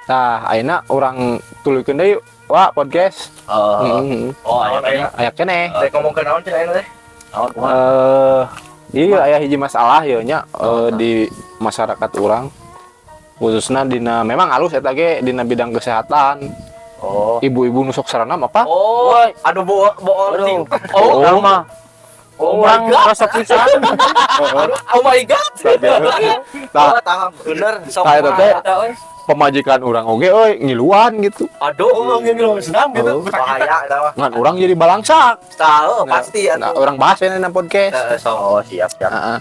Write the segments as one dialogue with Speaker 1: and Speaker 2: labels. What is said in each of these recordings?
Speaker 1: Tah ayeuna urang tuluykeun deui wa podcast. Aya keneh.
Speaker 2: Teh ngomongkeun naon cenah teh?
Speaker 1: Iya aya hiji masalah ya nya di masyarakat urang. Khususna dina memang halus eta ge dina bidang kesehatan. Ibu-ibu nusuk saranam apa?
Speaker 2: Aduh bool.
Speaker 3: Nama. Orang rasa pisan.
Speaker 2: Oh my god.
Speaker 1: Tah
Speaker 2: Bener sok.
Speaker 1: tah eta teh pemajikan urang oge euy ngiluan gitu.
Speaker 2: Aduh, ngilu senam gitu. Bahaya eta mah.
Speaker 1: Ngan urang jadi balangsak.
Speaker 2: Tahu pasti
Speaker 1: Nah, orang bahas ya na podcast.
Speaker 2: Siap.
Speaker 1: Heeh.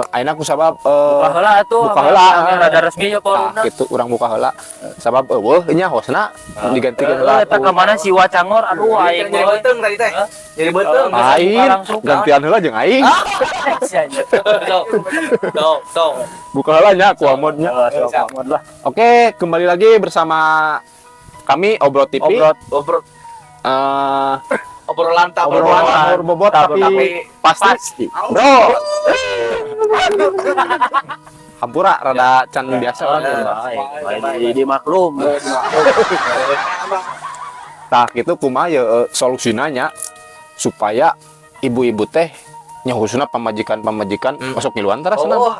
Speaker 1: Ayeuna ku sabab
Speaker 3: Buka heula atuh.
Speaker 1: buka heula.
Speaker 3: Rada resmi ya
Speaker 1: Tah
Speaker 3: poluna.
Speaker 1: kitu urang buka heula. Sabab eueuh nya hostna digantikeun heula.
Speaker 3: Eta ka mana si Wacangor aduh aing
Speaker 2: Jadi beuteng tadi teh. Jadi beuteng.
Speaker 1: Aing
Speaker 3: langsung.
Speaker 1: gantian heula jeung aing.
Speaker 2: Tuh.
Speaker 1: Buka heula nya ku amodnya.
Speaker 3: lah.
Speaker 1: Oke, kembali lagi bersama kami Obrot TV.
Speaker 2: Obrol
Speaker 1: Eh,
Speaker 2: obrolan
Speaker 1: obrolan bobot tapi pasti. Bro. Hampura rada can biasa orang.
Speaker 3: Di maklum.
Speaker 1: Tah kitu kumaha ya solusina nya supaya ibu-ibu teh nya khususna pamajikan-pamajikan masuk ngiluan tara
Speaker 2: Oh,
Speaker 1: senam.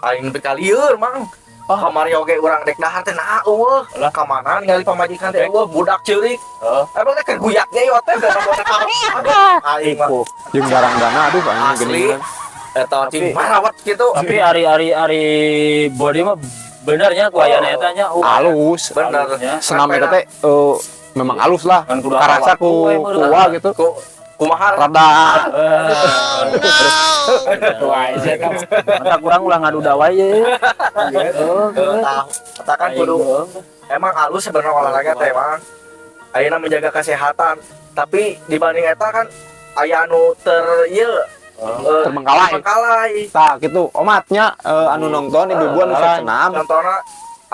Speaker 2: aing bekalieur mang. Kamari oge urang dek dahar teh nah eueuh. Ka mana ningali pamajikan teh eueuh budak ceurik. Emang teh keguyak ge ieu teh aing mah
Speaker 1: Jeung garang dana aduh anjing
Speaker 2: asli.
Speaker 1: geuningan.
Speaker 2: Eta cing marawat gitu.
Speaker 3: Tapi ari body mah benernya ku aya eta nya.
Speaker 1: Halus.
Speaker 2: Bener.
Speaker 1: Senam eta teh memang halus lah.
Speaker 3: Kan kudu
Speaker 1: Karasa ku kuah gitu.
Speaker 2: Kumaha
Speaker 1: Rada
Speaker 3: Mata kurang ulah ngadu dawai ye.
Speaker 2: katakan kudu emang halus sebenarnya olahraga teh mang. Ayeuna menjaga kesehatan, tapi dibanding eta kan aya anu terbengkalai.
Speaker 1: tah gitu omatnya anu nonton ibu-ibu anu sok senam.
Speaker 2: Contohna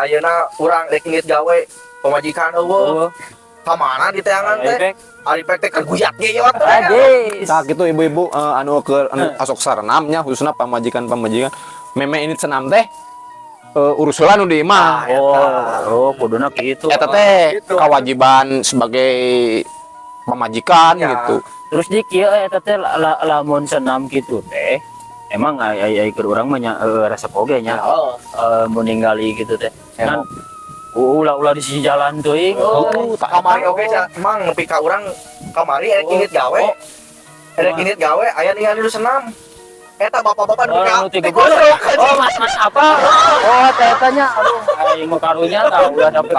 Speaker 2: ayeuna urang rek ngit gawe pamajikan eueuh. Ka mana di teangan teh? Ari pek teh keguyak ge ieu teh.
Speaker 1: Tah gitu ibu-ibu anu keur asok sarenamnya khususna pamajikan-pamajikan meme ini senam teh urus heula nu di imah.
Speaker 3: Kuduna kitu.
Speaker 1: Eta teh kewajiban sebagai pamajikan gitu.
Speaker 3: Terus di kieu eta teh lamun senam kitu teh emang aya keur urang mah resep oge nya. Mun ningali gitu teh. Kan ulah di sisi jalan teuing.
Speaker 2: Kamari oge emang nepi ka urang kamari rek ngit gawe. Rek ngit gawe aya ningali nu senam. Eta bapak-bapak nu
Speaker 3: Mas apa? Tetanya aduh aing mah karunya tah ulah dapet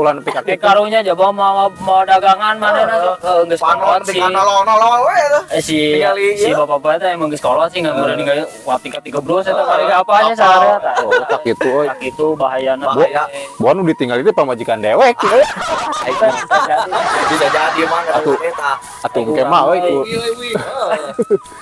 Speaker 1: Ulah nepi ka kitu.
Speaker 3: karunya jaba mau dagangan manehna geus kolot
Speaker 2: panon
Speaker 3: sih.
Speaker 2: nolol we eta.
Speaker 3: Si
Speaker 2: Ningali,
Speaker 3: bapak-bapak teh emang geus kolot sih ngan meureun ningali tingkat 13 eta kali apanya saharea tah.
Speaker 1: Tak gitu euy.
Speaker 3: Tak itu bahayana.
Speaker 2: Bahaya.
Speaker 1: Buan nu ditinggal itu pamajikan dewek.
Speaker 2: Bisa jadi mang eta.
Speaker 1: Atuh engke mah euy ku.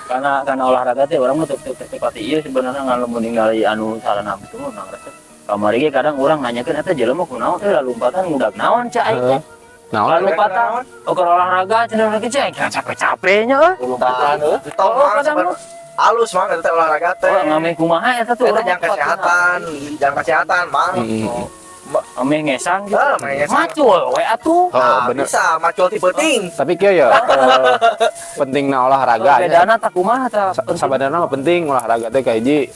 Speaker 3: Karena olahraga teh urang mah teu pati ieu sebenarnya ngan lamun ningali anu sarana itu nang resep. Kamari ge kadang urang nanyakeun eta jelema kunaon teh lompatan ngudag naon cai teh.
Speaker 1: Naon
Speaker 3: Lompatan oker olahraga cenah lagi cai capek-capeknya euy.
Speaker 2: Lompatan tong halus mang eta olahraga teh.
Speaker 3: Ngameh kumaha eta tuh
Speaker 2: Eta jang kesehatan mang.
Speaker 3: Ameh ngesang gitu.
Speaker 2: Ngesang.
Speaker 3: Macul we atuh.
Speaker 1: Bener.
Speaker 2: Bisa macul ti penting.
Speaker 1: Tapi kieu ya pentingna olahraga nya.
Speaker 3: Bedana tak kumaha tah.
Speaker 1: Sabanarna mah penting olahraga teh ka hiji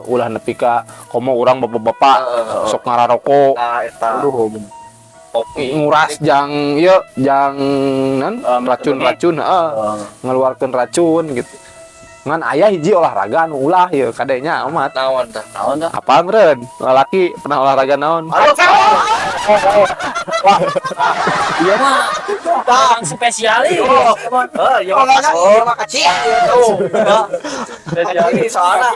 Speaker 1: ulah nepi ka komo urang bapak-bapak sok ngararoko.
Speaker 2: Nah eta.
Speaker 1: Nguras jang ieu jang racun-racun ngeluarkeun racun gitu. Ngan aya hiji olahraga anu ulah ieu kadenya amat.
Speaker 2: Naon tah?
Speaker 1: Apaan meureun? Lalaki pernah olahraga naon?
Speaker 3: Iya mah tang spesial ieu.
Speaker 2: Ya mah kecil tuh. Ini soalnya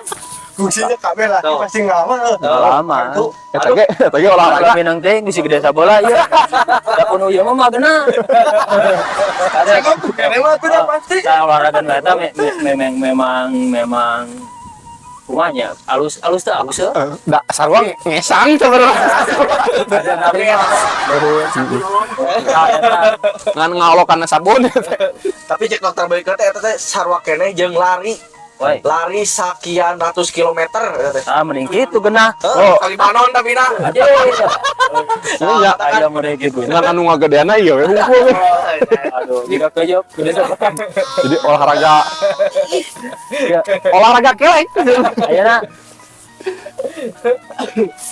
Speaker 2: fungsinya kabel lah pasti ngama.
Speaker 3: Lama.
Speaker 1: Eta ge olahraga.
Speaker 3: Olahraga minang teh geus gede sabola ieu. Da kuno ieu mah magena.
Speaker 2: Kene mah kudu pasti.
Speaker 3: Tah olahraga eta memang kumanya alus teh alus ya.
Speaker 1: Da sarua ngesang sebenarnya. Ngan ngalokan sabun.
Speaker 2: Tapi cek dokter beukeun teh eta teh sarua keneh jeung lari.
Speaker 3: Woi.
Speaker 2: lari sekian ratus kilometer teh.
Speaker 3: Mending gitu genah.
Speaker 1: Oh.
Speaker 2: Kali banon tapi nah.
Speaker 3: Aja.
Speaker 1: Ini ya
Speaker 3: Aya mere gitu.
Speaker 1: dengan anu ngagedeana ieu we hungkul.
Speaker 3: Aduh, jika kejop gede sabar.
Speaker 1: Jadi olahraga
Speaker 3: Ya,
Speaker 1: olahraga kelek.
Speaker 3: ayeuna.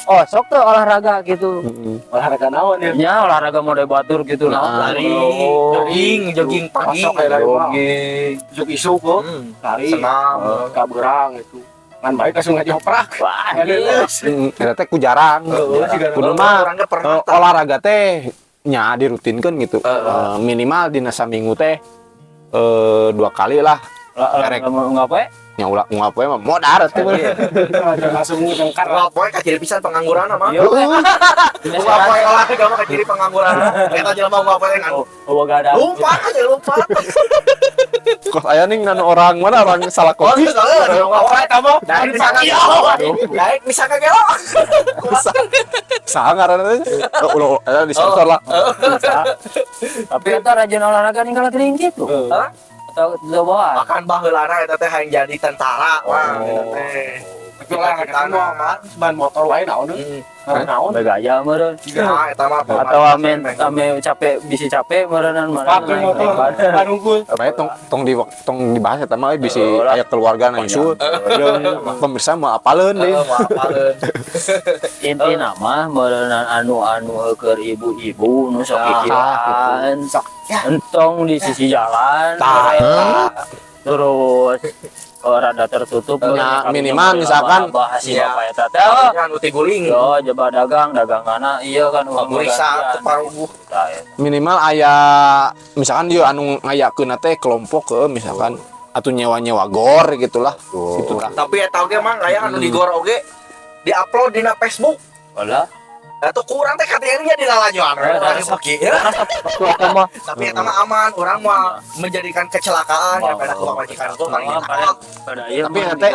Speaker 3: Oh, sok tuh olahraga gitu.
Speaker 2: Olahraga naon ya?
Speaker 3: Ya, olahraga mode batur gitu nah.
Speaker 2: Lari,
Speaker 3: Oh.
Speaker 2: jogging pagi,
Speaker 4: Masuk kayak lari mah.
Speaker 3: Jogging.
Speaker 4: Juk isu kok. Lari.
Speaker 2: senam.
Speaker 4: Kaberang itu. Ngan baik langsung ngaji oprak.
Speaker 3: Wah,
Speaker 1: Eta teh ku jarang. Kudu mah
Speaker 2: Orang pernah
Speaker 1: olahraga teh nya dirutinkeun gitu. Minimal dina saminggu teh 2 kali lah. Erek.
Speaker 3: ngapain?
Speaker 1: Nya ulah ngapoe mah modar teh.
Speaker 4: Langsung ngengkar.
Speaker 2: Poe kaciri pisan pengangguran mah.
Speaker 3: Iya.
Speaker 2: Poe olahraga mah kaciri pengangguran. Eta jelema poe kan.
Speaker 3: Oh, gak ada.
Speaker 2: Lupa aja lupa.
Speaker 1: Kos aya ning anu orang mana orang salah
Speaker 2: Oh,
Speaker 1: kopi.
Speaker 2: poe kamu. Dari misalkan naik misalkan gelo.
Speaker 1: Saha ngaranna teh? Ulah eta disensor lah.
Speaker 3: Tapi eta rajin olahraga ninggal teuing gitu.
Speaker 2: Hah?
Speaker 3: Atau bawa.
Speaker 2: Makan baheulana eta teh hayang jadi tentara wah eta teh.
Speaker 4: Tapi olahraga mah ban motor wae naon deui. Naon?
Speaker 3: Begaya meureun.
Speaker 2: Ya, eta mah
Speaker 3: Atau ame capek bisi capek meureunnan
Speaker 4: Pakai motor ban unggul.
Speaker 1: Bae tong dibahas eta mah bisi aya keluarga na isu. Jeung pemirsa mah apaleun deui.
Speaker 2: apaleun.
Speaker 3: Inti nama meureunnan anu keur ibu-ibu nu sok pikiran. Entong di sisi jalan. Terus rada tertutup
Speaker 1: Nah, minimal misalkan
Speaker 3: bahas si
Speaker 2: ya.
Speaker 3: bapak eta teh. Oh,
Speaker 2: Anu ti guling.
Speaker 3: yo coba dagang iya kan uang
Speaker 2: Pamuriksa parubuh.
Speaker 1: Minimal aya misalkan dia anu ngayakeun teh kelompok ke misalkan atuh nyewa-nyewa gor gitulah. Gitulah.
Speaker 2: Tapi eta oge mah aya anu digor oge di-upload dina Facebook.
Speaker 3: Walah.
Speaker 2: Eta kurang teh kategorinya dina lanjuan. Tapi eta mah aman, urang mah menjadikan kecelakaan ya pada ku majikan ku paling enak.
Speaker 3: Pada ieu
Speaker 1: Tapi nanti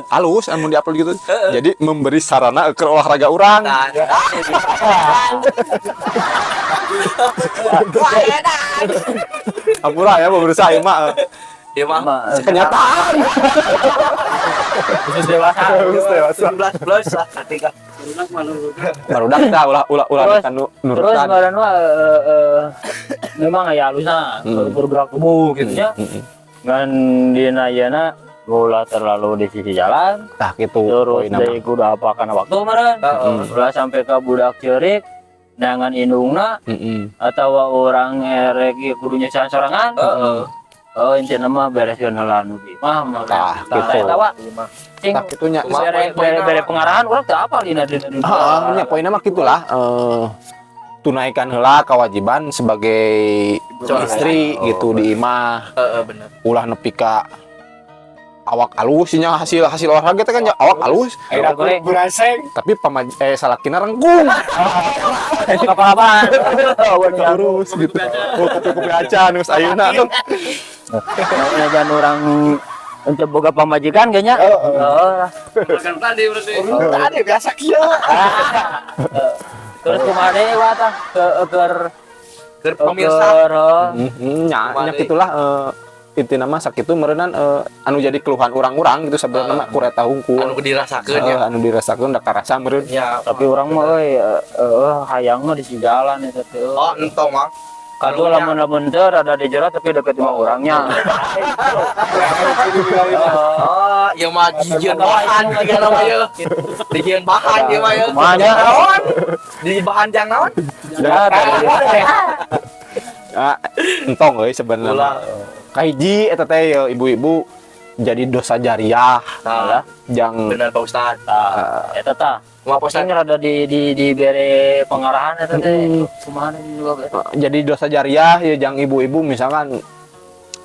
Speaker 1: halus anu diupload gitu. Jadi memberi sarana ke olahraga urang.
Speaker 2: Nah,
Speaker 1: Ampura ya berusaha ieu mah.
Speaker 2: dia mah
Speaker 1: Kenyataan.
Speaker 3: khusus dewasa.
Speaker 1: Terus dewasa.
Speaker 2: 19 plus lah ketika
Speaker 1: Barudak tah ulah kan
Speaker 3: Terus
Speaker 1: nurutan.
Speaker 3: kemarin mah memang aya halusna bergerak tubuh gitu nya. Ngan dina ayeuna ulah terlalu di sisi jalan.
Speaker 1: Tah kitu
Speaker 3: Terus
Speaker 1: poinna
Speaker 3: deui kudu apa kana waktu meureun. Ulah sampai ka budak ceurik nangan indungna
Speaker 1: mah.
Speaker 3: atau orang erek ieu kudu nyesan sorangan. Oh intinya mah bereskeun heula nu di mah
Speaker 1: Tah, gitu.
Speaker 3: eta wa cing
Speaker 1: Tah kitunya.
Speaker 3: bere pengarahan urang teu apal dina dunia.
Speaker 1: Nya poinna mah kitulah tunaikan heula kewajiban sebagai istri gitu di imah.
Speaker 2: bener.
Speaker 1: Ulah nepi ka awak halus nya hasil olahraga teh kan ya awak halus
Speaker 4: Ayo
Speaker 3: goreng.
Speaker 4: buraseng.
Speaker 1: tapi salakina rengkung
Speaker 3: Apa-apaan.
Speaker 1: urus gitu. Oh kopi-kopi acan geus ayeuna tuh.
Speaker 3: Nah, jangan orang untuk boga pamajikan kayaknya.
Speaker 4: Makan tadi berarti.
Speaker 2: Tadi biasa kieu.
Speaker 3: Terus kemana wa tah
Speaker 2: Keur pemirsa
Speaker 1: Nya kitulah intina mah sakitu meureunnan anu jadi keluhan urang-urang gitu sebenarnya mah kureta hungkul
Speaker 2: anu dirasakeun ya.
Speaker 1: anu dirasakeun da karasa meureun.
Speaker 2: Ya,
Speaker 3: tapi orang mah hayang mah di si jalan eta teh.
Speaker 2: oh entong mah.
Speaker 3: Kadu lamun teu rada di jero tapi deket sama orangnya.
Speaker 2: Oh, ya mah dijieun bahan lagi mah ya. Dijieun bahan ieu mah ya.
Speaker 3: Kumanya
Speaker 2: Naon? Di bahan jang naon?
Speaker 1: Ya entong euy sebenarnya. Kahiji eta teh ibu-ibu jadi dosa jariah
Speaker 2: Nah,
Speaker 1: jang
Speaker 2: bener Pak Ustaz.
Speaker 3: eta tah.
Speaker 2: Kumaha Pak Ustaz?
Speaker 3: Ini rada di bere pengarahan eta teh. Kumaha juga
Speaker 1: jadi dosa jariah ya jang ibu-ibu misalkan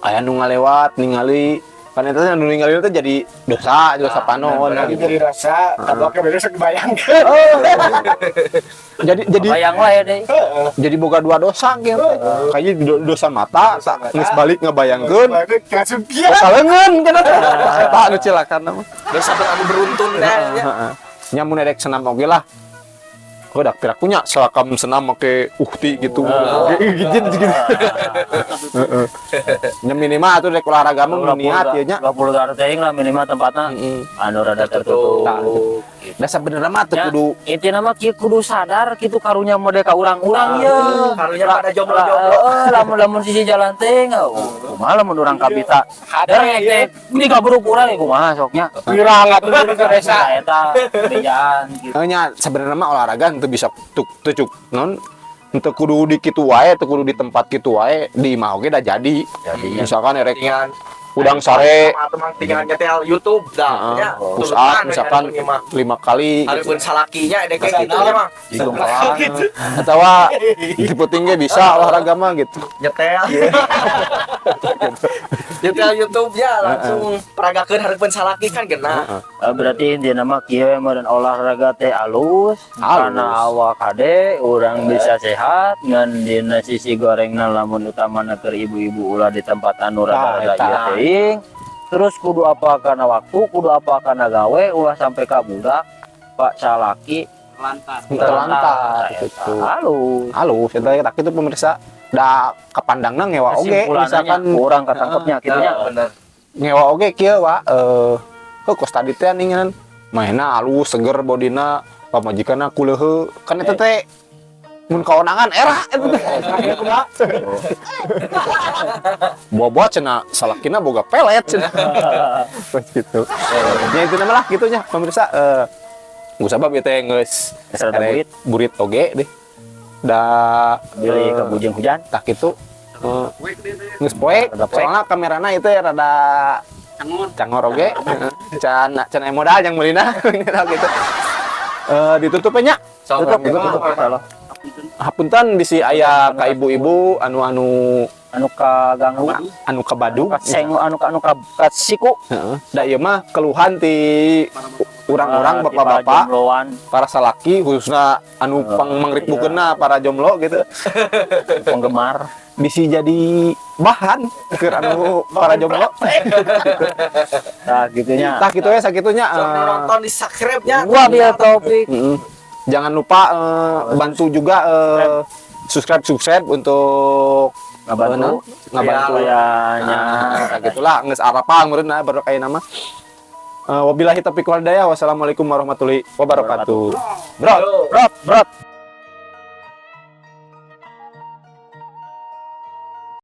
Speaker 1: aya nu ngalewat ningali kan eta anu ningali teh jadi dosa panon
Speaker 4: Lagi
Speaker 1: gitu.
Speaker 4: dari rasa, tabaknya beda sok bayangkeun.
Speaker 1: Jadi
Speaker 3: bayang wae deh.
Speaker 1: jadi boga dua dosa gitu. Kayaknya dosa mata geus balik ngabayangkeun
Speaker 4: Langsung kieu.
Speaker 1: dosa leungeun kana teh. Eta anu cilakan mah.
Speaker 2: Dosa anu beruntun teh.
Speaker 1: Nya mun erek senam oge lah. Gua dak pirak punya selakam senam make uhti gitu. Gijin gitu. Heeh. Nya minimal atuh rek olahraga mah niat ieu nya.
Speaker 3: 20 tahun teh lah minimal tempatna anu rada tertutup.
Speaker 1: Da sabenerna mah teu kudu
Speaker 3: Intina mah kieu kudu sadar kitu karunya mode ka urang-urang ye.
Speaker 2: Karunya pada jomblo-jomblo.
Speaker 3: Lamun sisi jalan teh kumaha lamun urang kabita. Hader teh ini gabruk urang kumaha soknya.
Speaker 1: pirang atuh di desa.
Speaker 3: Eta kerjaan gitu.
Speaker 1: Nya sabenerna mah olahraga teu bisa tucuk non teu kudu di kitu wae, teu kudu di tempat kitu wae, di imah oge da jadi. Misalkan erek
Speaker 2: Dengan
Speaker 1: udang sare
Speaker 2: atau mang tinggal nyetel YouTube dah nya.
Speaker 1: push up misalkan 5 kali
Speaker 2: Hareupeun salakinya edek kayak gitu nya mah.
Speaker 1: atau tipe tinggi bisa olahraga mah gitu.
Speaker 2: Nyetel. Nyetel YouTube-nya langsung peragakeun hareupeun salaki kan geuna.
Speaker 3: Berarti intina mah kieu mah dan olahraga teh alus karena awak kade urang bisa sehat ngan dina sisi gorengna lamun utamana keur ibu-ibu ulah di tempat anu rada-rada ieu teuing. Terus kudu apa kana waktu, kudu apa kana gawe ulah sampai ka budak Pak salaki
Speaker 1: Terlantar gitu. Halus eta tak itu pemirsa da kapandangna ngewa oge misalkan
Speaker 3: urang katangkepnya kitu nya.
Speaker 2: Bener.
Speaker 1: ngewa oge kieu wa kos tadi teh ningan mainna halus seger bodina pamajikanna kuleuheu kan eta teh mun kaonangan era eta teh bobot cenah salakina boga pelet cenah gitu nya itu nama lah gitu nya pemirsa nggak sabab ieu teh geus
Speaker 3: Rada
Speaker 1: burit oge deh da
Speaker 3: beli ke bujang hujan.
Speaker 1: tak itu geus poek soalna kamerana itu rada cangor oge can modal yang meulina gitu ditutupnya
Speaker 3: Tutup.
Speaker 1: hapunten bisi aya ka ibu-ibu
Speaker 3: Anu kaganggu,
Speaker 1: anu kabadu
Speaker 3: kasengu anu kasiku.
Speaker 1: heeh da ieu mah keluhan ti urang-urang bapak-bapak
Speaker 3: jombloan
Speaker 1: para salaki khususna anu pangmangrikbukeunna para jomblo gitu
Speaker 3: penggemar.
Speaker 1: bisi jadi bahan keur anu para jomblo
Speaker 3: Nah gitunya.
Speaker 1: tah kitu ya sakitunya
Speaker 2: Nonton di subscribe-nya.
Speaker 3: Gua biar topik.
Speaker 1: jangan lupa bantu juga subscribe untuk
Speaker 3: Ngabantu
Speaker 1: ya
Speaker 3: nya.
Speaker 1: gitulah geus arapang meureun baru kayak nama wabillahi taufiq wal hidayah wassalamualaikum warahmatullahi wabarakatuh. Bro.